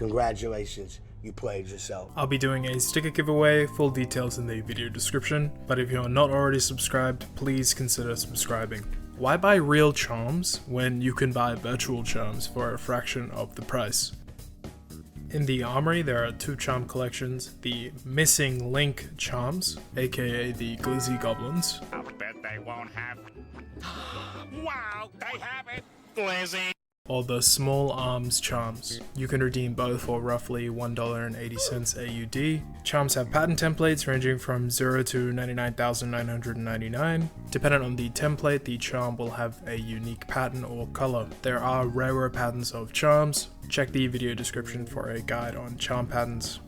Congratulations, you played yourself. I'll be doing a sticker giveaway, full details in the video description, but if you're not already subscribed, please consider subscribing. Why buy real charms when you can buy virtual charms for a fraction of the price? In the armory, there are two charm collections, the Missing Link charms, aka the Glizzy Goblins. I'll bet they won't have. Wow, they have it! Glizzy! Or the Small Arms charms. You can redeem both for roughly $1.80 AUD. Charms have pattern templates ranging from 0 to 99,999. Depending on the template, the charm will have a unique pattern or color. There are rarer patterns of charms. Check the video description for a guide on charm patterns.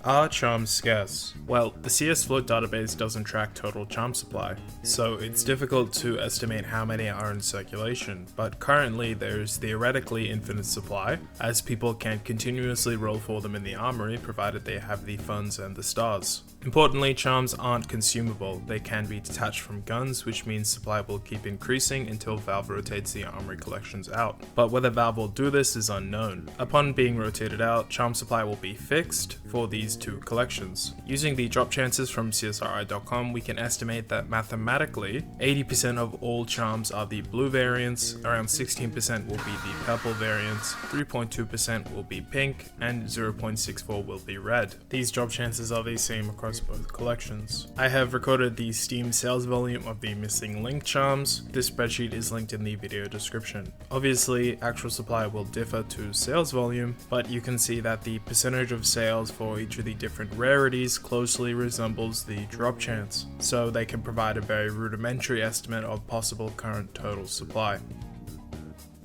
Are charms scarce? Well, the CS float database doesn't track total charm supply, so it's difficult to estimate how many are in circulation, but currently there's theoretically infinite supply, as people can continuously roll for them in the armory provided they have the funds and the stars. Importantly, charms aren't consumable, they can be detached from guns, which means supply will keep increasing until Valve rotates the armory collections out. But whether Valve will do this is unknown. Upon being rotated out, charm supply will be fixed for these two collections. Using the drop chances from CSRI.com, we can estimate that mathematically, 80% of all charms are the blue variants, around 16% will be the purple variants, 3.2% will be pink, and 0.64% will be red. These drop chances are the same across both collections. I have recorded the Steam sales volume of the Missing Link charms. This spreadsheet is linked in the video description. Obviously, actual supply will differ to sales volume, but you can see that the percentage of sales for each of the different rarities closely resembles the drop chance, so they can provide a very rudimentary estimate of possible current total supply.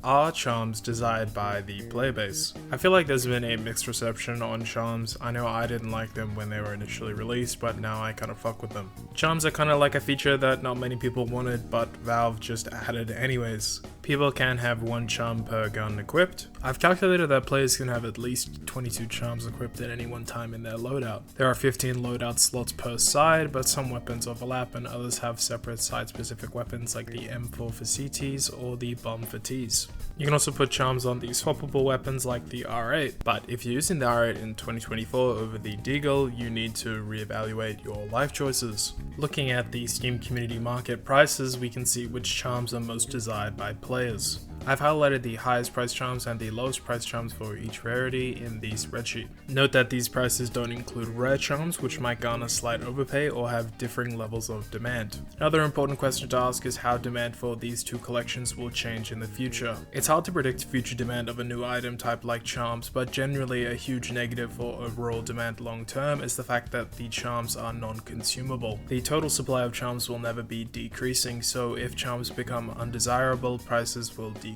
Are charms desired by the player base? I feel like there's been a mixed reception on charms. I know I didn't like them when they were initially released, but now I kind of fuck with them. Charms are kind of like a feature that not many people wanted, but Valve just added anyways. People can have one charm per gun equipped. I've calculated that players can have at least 22 charms equipped at any one time in their loadout. There are 15 loadout slots per side, but some weapons overlap and others have separate side-specific weapons like the M4 for CTs or the bomb for Ts. You can also put charms on the swappable weapons like the R8, but if you're using the R8 in 2024 over the Deagle, you need to reevaluate your life choices. Looking at the Steam community market prices, we can see which charms are most desired by players. I've highlighted the highest price charms and the lowest price charms for each rarity in the spreadsheet. Note that these prices don't include rare charms, which might garner slight overpay or have differing levels of demand. Another important question to ask is how demand for these two collections will change in the future. It's hard to predict future demand of a new item type like charms, but generally a huge negative for overall demand long term is the fact that the charms are non-consumable. The total supply of charms will never be decreasing, so if charms become undesirable, prices will decrease.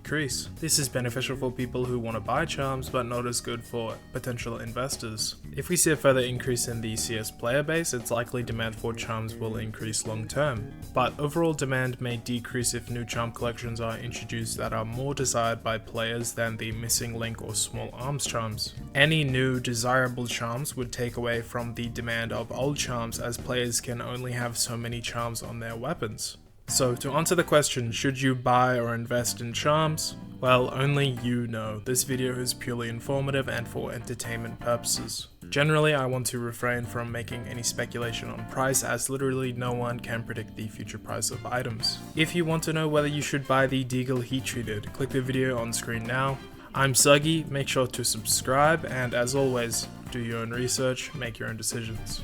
This is beneficial for people who want to buy charms, but not as good for potential investors. If we see a further increase in the CS player base, it's likely demand for charms will increase long term. But overall demand may decrease if new charm collections are introduced that are more desired by players than the Missing Link or Small Arms charms. Any new desirable charms would take away from the demand of old charms, as players can only have so many charms on their weapons. So to answer the question, should you buy or invest in charms? Well, only you know. This video is purely informative and for entertainment purposes. Generally, I want to refrain from making any speculation on price, as literally no one can predict the future price of items. If you want to know whether you should buy the Deagle Heat Treated, click the video on screen now. I'm Suggie, make sure to subscribe, and as always, do your own research, make your own decisions.